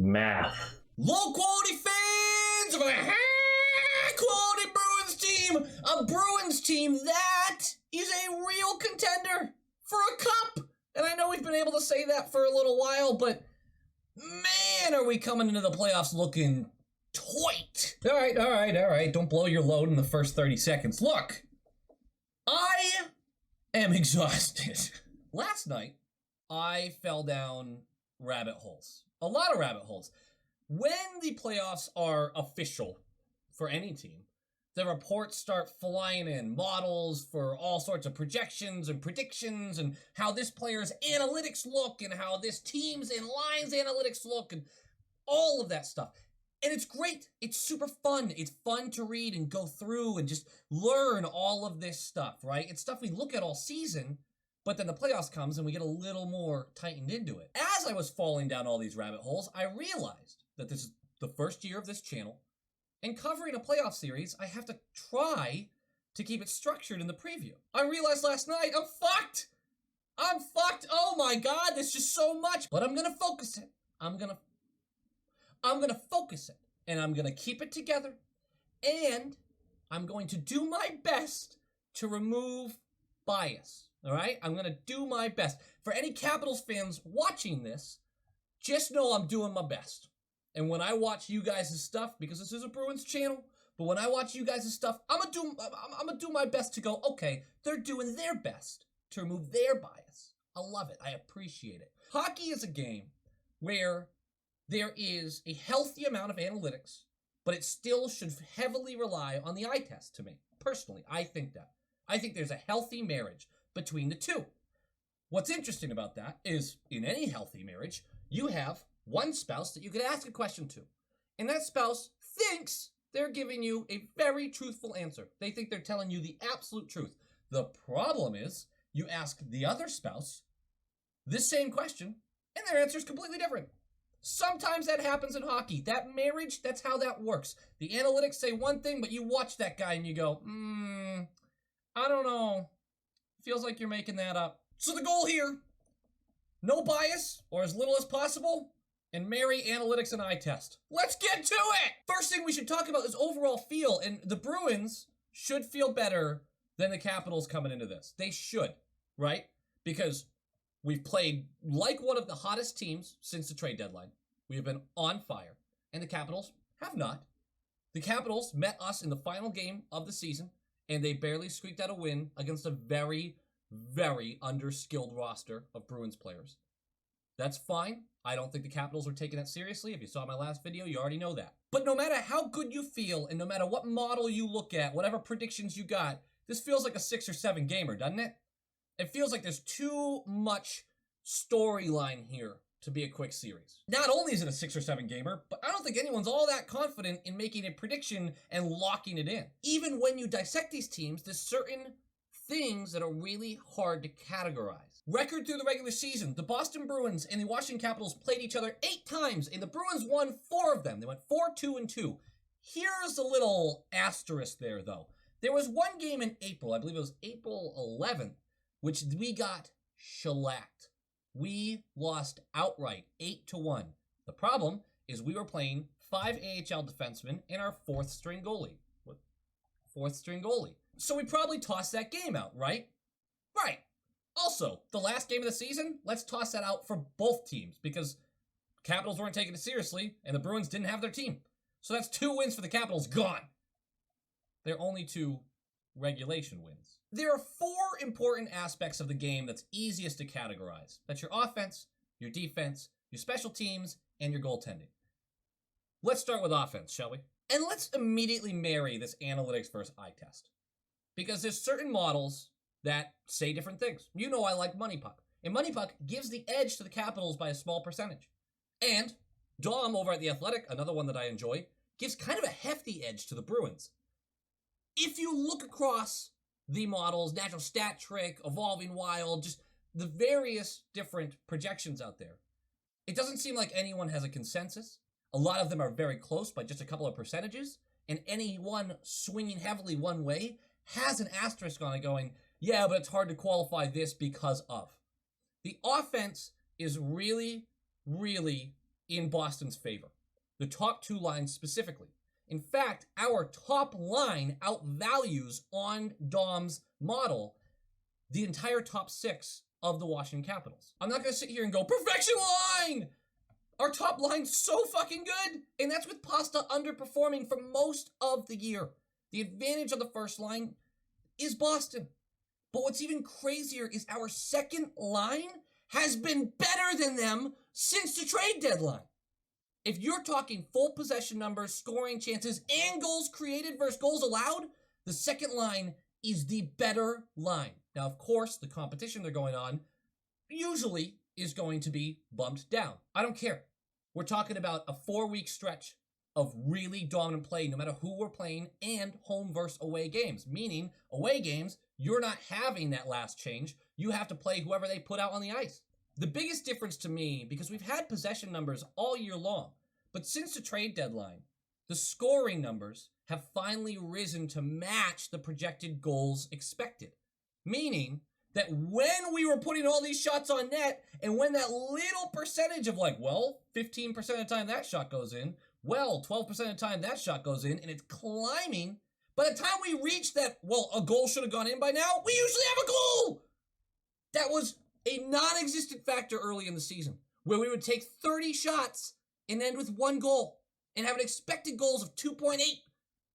Math. Low quality fans of a high quality Bruins team. A Bruins team that is a real contender for a cup. And I know we've been able to say that for a little while, but man, are we coming into the playoffs looking tight. All right. Don't blow your load in the first 30 seconds. Look, I am exhausted. Last night, I fell down rabbit holes. A lot of rabbit holes. When the playoffs are official for any team, the reports start flying in, models for all sorts of projections and predictions and how this player's analytics look and how this team's and line's analytics look and all of that stuff. And it's great. It's super fun. It's fun to read and go through and just learn all of this stuff, right? It's stuff we look at all season, but then the playoffs comes and we get a little more tightened into it. As I was falling down all these rabbit holes, I realized that this is the first year of this channel, and covering a playoff series, I have to try to keep it structured in the preview. I realized last night, I'm fucked. Oh my God, there's just so much. But I'm gonna focus it. I'm gonna focus it, and I'm gonna keep it together, and I'm going to do my best to remove bias. All right, I'm gonna do my best. For any Capitals fans watching this, just know I'm doing my best. And when I watch you guys' stuff, because this is a Bruins channel, but when I watch you guys' stuff, I'm gonna do my best to go, okay, they're doing their best to remove their bias. I love it. I appreciate it. Hockey is a game where there is a healthy amount of analytics, but it still should heavily rely on the eye test to me. Personally, I think that. I think there's a healthy marriage between the two. What's interesting about that is, in any healthy marriage, you have one spouse that you could ask a question to, and that spouse thinks they're giving you a very truthful answer. They think they're telling you the absolute truth. The problem is, you ask the other spouse this same question, and their answer is completely different. Sometimes that happens in hockey. That marriage, that's how that works. The analytics say one thing, but you watch that guy and you go, I don't know. Feels like you're making that up. So the goal here, no bias, or as little as possible, and marry analytics and eye test. Let's get to it! First thing we should talk about is overall feel, and the Bruins should feel better than the Capitals coming into this. They should, right? Because we've played like one of the hottest teams since the trade deadline. We have been on fire, and the Capitals have not. The Capitals met us in the final game of the season, and they barely squeaked out a win against a very, very underskilled roster of Bruins players. That's fine. I don't think the Capitals are taking that seriously. If you saw my last video, you already know that. But no matter how good you feel, and no matter what model you look at, whatever predictions you got, this feels like a 6 or 7 gamer, doesn't it? It feels like there's too much storyline here to be a quick series. Not only is it a 6 or 7 gamer, but I don't think anyone's all that confident in making a prediction and locking it in. Even when you dissect these teams, there's certain things that are really hard to categorize. Record through the regular season, the Boston Bruins and the Washington Capitals played each other 8 times, and the Bruins won 4 of them. They went 4-2-2. Here's a little asterisk there, though. There was one game in April, I believe it was April 11th, which we got shellacked. We lost outright, 8-1. The problem is we were playing 5 AHL defensemen and our 4th string goalie. So we probably tossed that game out, right? Right. Also, the last game of the season, let's toss that out for both teams because Capitals weren't taking it seriously and the Bruins didn't have their team. So that's 2 wins for the Capitals gone. They're only 2 regulation wins. There are 4 important aspects of the game that's easiest to categorize. That's your offense, your defense, your special teams, and your goaltending. Let's start with offense, shall we? And let's immediately marry this analytics versus eye test. Because there's certain models that say different things. You know I like Money Puck. And Money Puck gives the edge to the Capitals by a small percentage. And Dom over at The Athletic, another one that I enjoy, gives kind of a hefty edge to the Bruins. If you look across the models, Natural Stat Trick, Evolving Wild, just the various different projections out there, it doesn't seem like anyone has a consensus. A lot of them are very close by just a couple of percentages, and any one swinging heavily one way has an asterisk on it going, yeah, but it's hard to qualify this because of. The offense is really, really in Boston's favor. The top two lines specifically. In fact, our top line outvalues on Dom's model the entire top six of the Washington Capitals. I'm not going to sit here and go, perfection line! Our top line's so fucking good! And that's with Pasta underperforming for most of the year. The advantage of the first line is Boston. But what's even crazier is our second line has been better than them since the trade deadline. If you're talking full possession numbers, scoring chances, and goals created versus goals allowed, the second line is the better line. Now, of course, the competition they're going on usually is going to be bumped down. I don't care. We're talking about a 4-week stretch of really dominant play, no matter who we're playing, and home versus away games. Meaning, away games, you're not having that last change. You have to play whoever they put out on the ice. The biggest difference to me, because we've had possession numbers all year long, but since the trade deadline, the scoring numbers have finally risen to match the projected goals expected. Meaning that when we were putting all these shots on net, and when that little percentage of 15% of the time that shot goes in, 12% of the time that shot goes in, and it's climbing, by the time we reach that, a goal should have gone in by now, we usually have a goal! That was a non-existent factor early in the season, where we would take 30 shots and end with 1 goal, and have an expected goals of 2.8,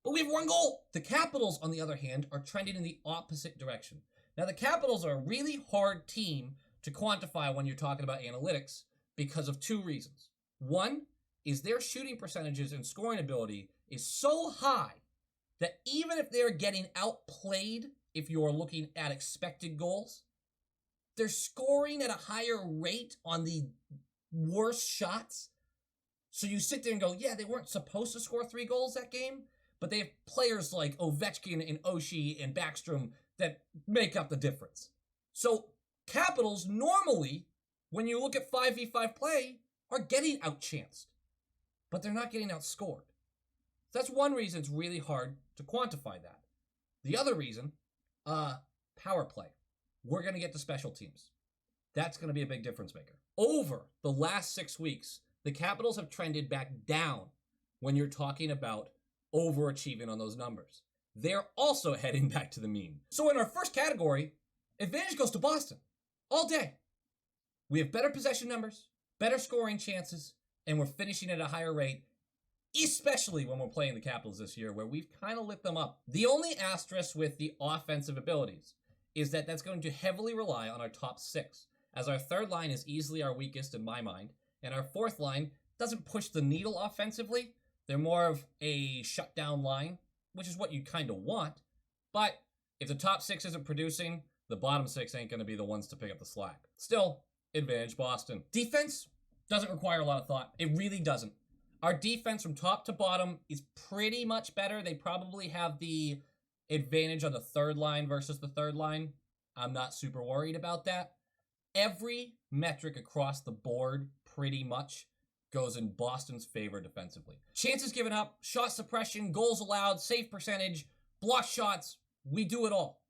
but we have 1 goal. The Capitals, on the other hand, are trending in the opposite direction. Now, the Capitals are a really hard team to quantify when you're talking about analytics because of 2 reasons. One is their shooting percentages and scoring ability is so high that even if they're getting outplayed, if you're looking at expected goals, they're scoring at a higher rate on the worst shots. So you sit there and go, yeah, they weren't supposed to score 3 goals that game, but they have players like Ovechkin and Oshie and Backstrom that make up the difference. So Capitals normally, when you look at 5v5 play, are getting outchanced, but they're not getting outscored. That's one reason it's really hard to quantify that. The other reason, power play. We're going to get to special teams. That's going to be a big difference maker. Over the last 6 weeks, the Capitals have trended back down when you're talking about overachieving on those numbers. They're also heading back to the mean. So in our first category, advantage goes to Boston all day. We have better possession numbers, better scoring chances, and we're finishing at a higher rate, especially when we're playing the Capitals this year, where we've kind of lit them up. The only asterisk with the offensive abilities is that that's going to heavily rely on our top 6, as our third line is easily our weakest in my mind, and our fourth line doesn't push the needle offensively. They're more of a shutdown line, which is what you kind of want. But if the top 6 isn't producing, the bottom 6 ain't going to be the ones to pick up the slack. Still, advantage Boston. Defense doesn't require a lot of thought. It really doesn't. Our defense from top to bottom is pretty much better. They probably have the advantage on the third line versus the third line. I'm not super worried about that. Every metric across the board pretty much goes in Boston's favor defensively. Chances given up, shot suppression, goals allowed, save percentage, block shots, we do it all.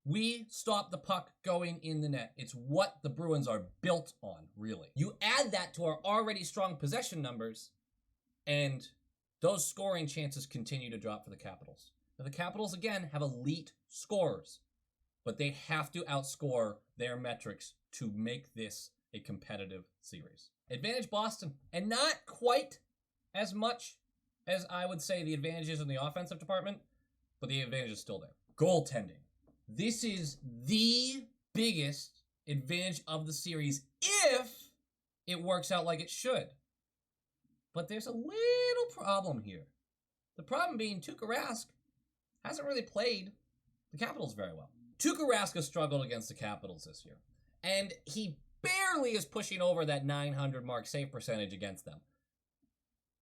We stop the puck going in the net. It's what the Bruins are built on, really. You add that to our already strong possession numbers, and those scoring chances continue to drop for the Capitals. Now, the Capitals, again, have elite scorers, but they have to outscore their metrics to make this a competitive series. Advantage Boston, and not quite as much as I would say the advantages in the offensive department, but the advantage is still there. Goaltending. This is the biggest advantage of the series if it works out like it should. But there's a little problem here. The problem being Tuukka Rask hasn't really played the Capitals very well. Tuukka Rask has struggled against the Capitals this year, and he barely is pushing over that 900 mark save percentage against them.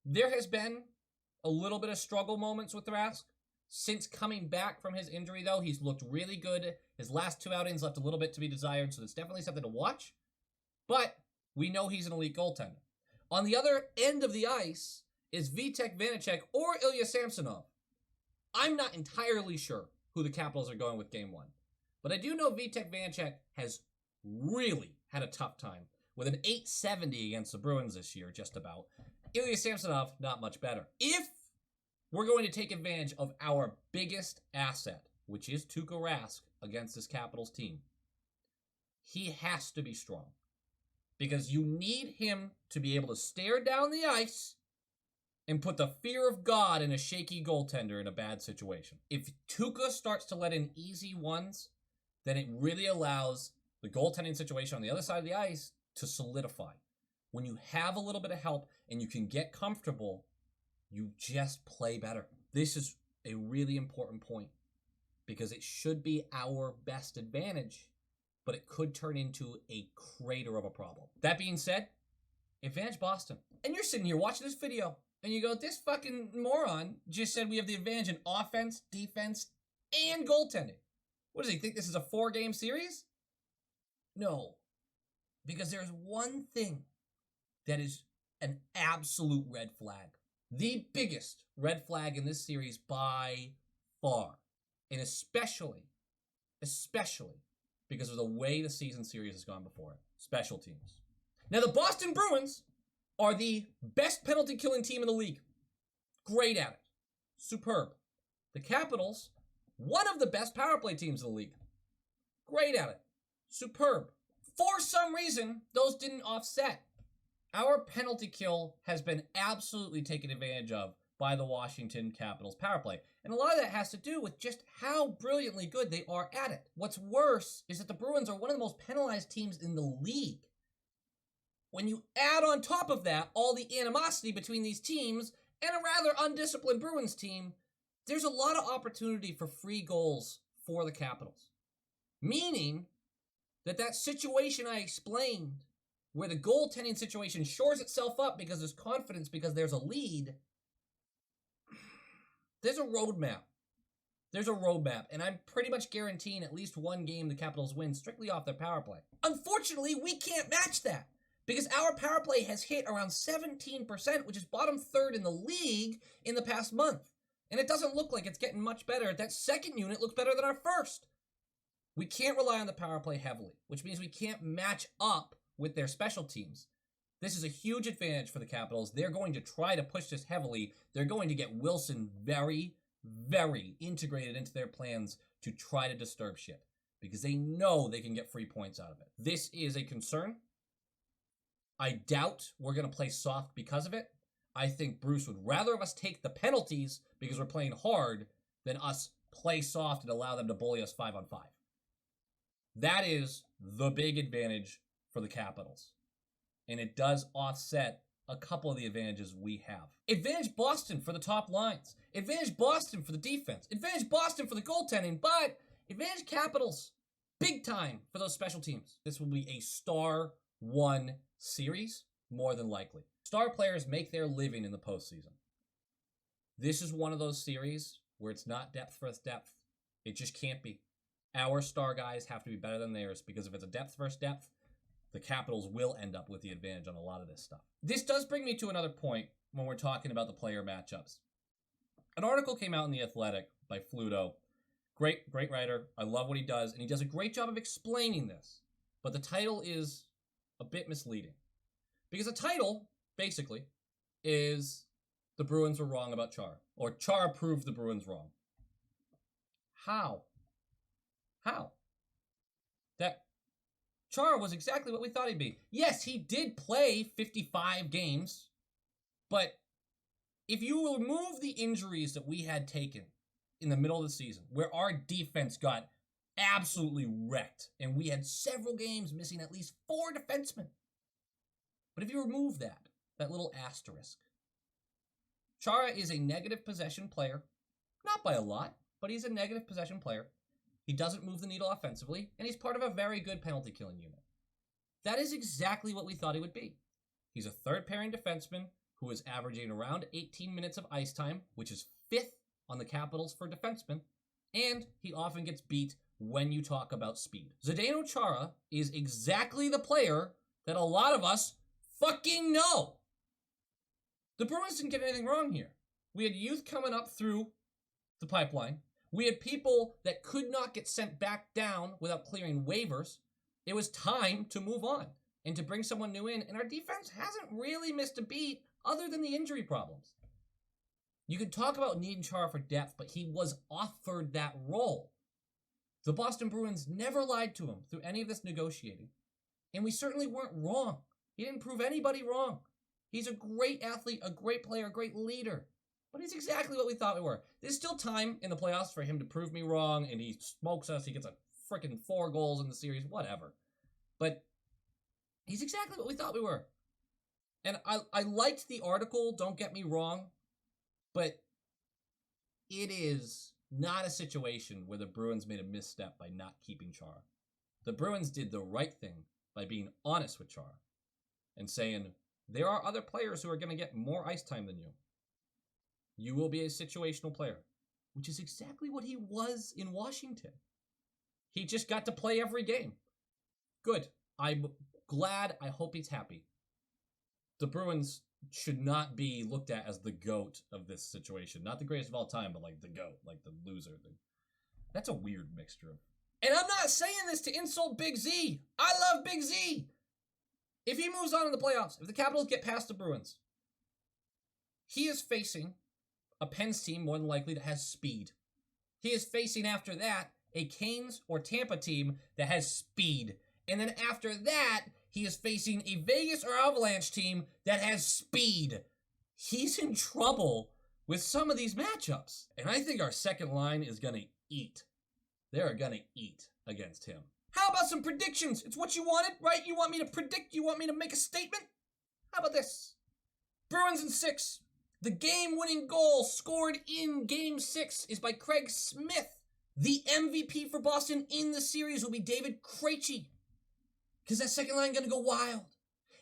There has been a little bit of struggle moments with Rask. Since coming back from his injury, though, he's looked really good. His last 2 outings left a little bit to be desired, so it's definitely something to watch. But we know he's an elite goaltender. On the other end of the ice is Vitek Vanacek or Ilya Samsonov. I'm not entirely sure who the Capitals are going with Game 1. But I do know Vitek Vanacek has really had a tough time with an 870 against the Bruins this year, just about. Ilya Samsonov, not much better. If we're going to take advantage of our biggest asset, which is Tuukka Rask against this Capitals team, he has to be strong. Because you need him to be able to stare down the ice and put the fear of God in a shaky goaltender in a bad situation. If Tuukka starts to let in easy ones, then it really allows the goaltending situation on the other side of the ice to solidify. When you have a little bit of help and you can get comfortable, you just play better. This is a really important point because it should be our best advantage, but it could turn into a crater of a problem. That being said, advantage Boston. And you're sitting here watching this video and you go, this fucking moron just said we have the advantage in offense, defense, and goaltending. What does he think this is a 4-game series? No. Because there's one thing that is an absolute red flag. The biggest red flag in this series by far. And especially because of the way the season series has gone before it. Special teams. Now, the Boston Bruins are the best penalty killing team in the league. Great at it. Superb. The Capitals, one of the best power play teams in the league. Great at it. Superb. For some reason, those didn't offset. Our penalty kill has been absolutely taken advantage of by the Washington Capitals power play. And a lot of that has to do with just how brilliantly good they are at it. What's worse is that the Bruins are one of the most penalized teams in the league. When you add on top of that all the animosity between these teams and a rather undisciplined Bruins team, there's a lot of opportunity for free goals for the Capitals. Meaning that situation I explained, where the goaltending situation shores itself up because there's confidence, because there's a lead, there's a roadmap. There's a roadmap, and I'm pretty much guaranteeing at least one game the Capitals win strictly off their power play. Unfortunately, we can't match that because our power play has hit around 17%, which is bottom third in the league in the past month. And it doesn't look like it's getting much better. That second unit looks better than our first. We can't rely on the power play heavily, which means we can't match up with their special teams. This is a huge advantage for the Capitals. They're going to try to push this heavily. They're going to get Wilson very, very integrated into their plans to try to disturb shit because they know they can get free points out of it. This is a concern. I doubt we're going to play soft because of it. I think Bruce would rather of us take the penalties because we're playing hard than us play soft and allow them to bully us 5-on-5. That is the big advantage for the Capitals. And it does offset a couple of the advantages we have. Advantage Boston for the top lines. Advantage Boston for the defense. Advantage Boston for the goaltending. But advantage Capitals big time for those special teams. This will be a star-1 series, more than likely. Star players make their living in the postseason. This is one of those series where it's not depth versus depth. It just can't be. Our star guys have to be better than theirs because if it's a depth versus depth, the Capitals will end up with the advantage on a lot of this stuff. This does bring me to another point when we're talking about the player matchups. An article came out in The Athletic by Fluto. Great writer. I love what he does, and he does a great job of explaining this. But the title is a bit misleading. Because the title, basically, is the Bruins were wrong about Chara. Or Chara proved the Bruins wrong. How? That Chara was exactly what we thought he'd be. Yes, he did play 55 games, but if you remove the injuries that we had taken in the middle of the season, where our defense got absolutely wrecked, and we had several games missing at least 4 defensemen. But if you remove that little asterisk, Chara is a negative possession player. Not by a lot, but he's a negative possession player. He doesn't move the needle offensively, and he's part of a very good penalty killing unit. That is exactly what we thought he would be. He's a third-pairing defenseman who is averaging around 18 minutes of ice time, which is 5th on the Capitals for defensemen, and he often gets beat when you talk about speed. Zdeno Chara is exactly the player that a lot of us fucking know. The Bruins didn't get anything wrong here. We had youth coming up through the pipeline. We had people that could not get sent back down without clearing waivers. It was time to move on. and to bring someone new in, and our defense hasn't really missed a beat other than the injury problems. You could talk about needing Chara for depth, but he was offered that role. The Boston Bruins never lied to him through any of this negotiating, and we certainly weren't wrong. He didn't prove anybody wrong. He's a great athlete, a great player, a great leader, but he's exactly what we thought we were. There's still time in the playoffs for him to prove me wrong, and he smokes us. He gets a freaking 4 goals in the series, whatever. But he's exactly what we thought we were. And I liked the article, don't get me wrong, but it is not a situation where the Bruins made a misstep by not keeping Chara. The Bruins did the right thing by being honest with Chara and saying, there are other players who are going to get more ice time than you. You will be a situational player, which is exactly what he was in Washington. He just got to play every game. Good. I'm glad. I hope he's happy. The Bruins should not be looked at as the GOAT of this situation. Not the greatest of all time, but like the GOAT, like the loser. That's a weird mixture. And I'm not saying this to insult Big Z. I love Big Z. If he moves on in the playoffs, if the Capitals get past the Bruins, he is facing a Pens team more than likely that has speed. He is facing after that a Canes or Tampa team that has speed. And then after that, he is facing a Vegas or Avalanche team that has speed. He's in trouble with some of these matchups. And I think our second line is going to eat. They're going to eat against him. How about some predictions? It's what you wanted, right? You want me to predict? You want me to make a statement? How about this? Bruins in 6. The game-winning goal scored in Game 6 is by Craig Smith. The MVP for Boston in the series will be David Krejci, because that second line is going to go wild.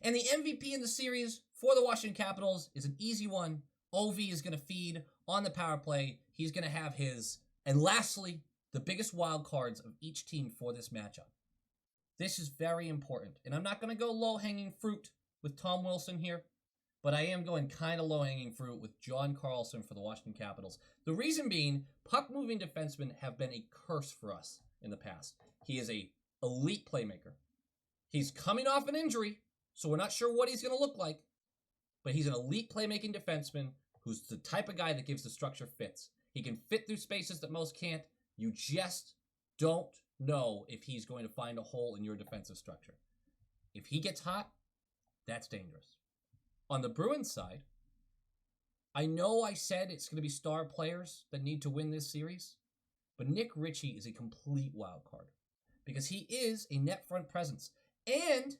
And the MVP in the series for the Washington Capitals is an easy one. Ovi is going to feed on the power play. He's going to have his. And lastly, the biggest wild cards of each team for this matchup. This is very important. And I'm not going to go low-hanging fruit with Tom Wilson here, but I am going kind of low-hanging fruit with John Carlson for the Washington Capitals. The reason being, puck-moving defensemen have been a curse for us in the past. He is an elite playmaker. He's coming off an injury, so we're not sure what he's going to look like, but he's an elite playmaking defenseman who's the type of guy that gives the structure fits. He can fit through spaces that most can't. You just don't know if he's going to find a hole in your defensive structure. If he gets hot, that's dangerous. On the Bruins side, I know I said it's going to be star players that need to win this series, but Nick Ritchie is a complete wild card because he is a net front presence. And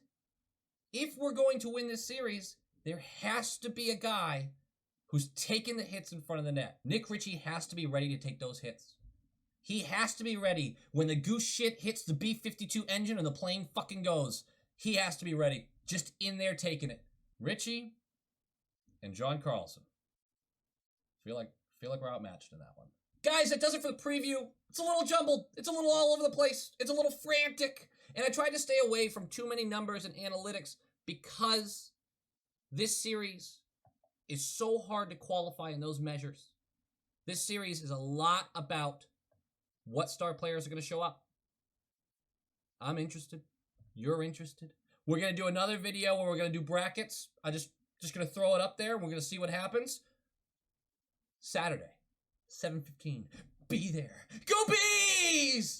if we're going to win this series, there has to be a guy who's taking the hits in front of the net. Nick Ritchie has to be ready to take those hits. He has to be ready when the goose shit hits the B-52 engine and the plane fucking goes. He has to be ready, just in there taking it. Ritchie and John Carlson. Feel like we're outmatched in that one. Guys, that does it for the preview. It's a little jumbled. It's a little all over the place. It's a little frantic. And I tried to stay away from too many numbers and analytics because this series is so hard to qualify in those measures. This series is a lot about what star players are going to show up. I'm interested. You're interested. We're going to do another video where we're going to do brackets. I just going to throw it up there. We're going to see what happens. Saturday, 7:15. Be there. Go Bees!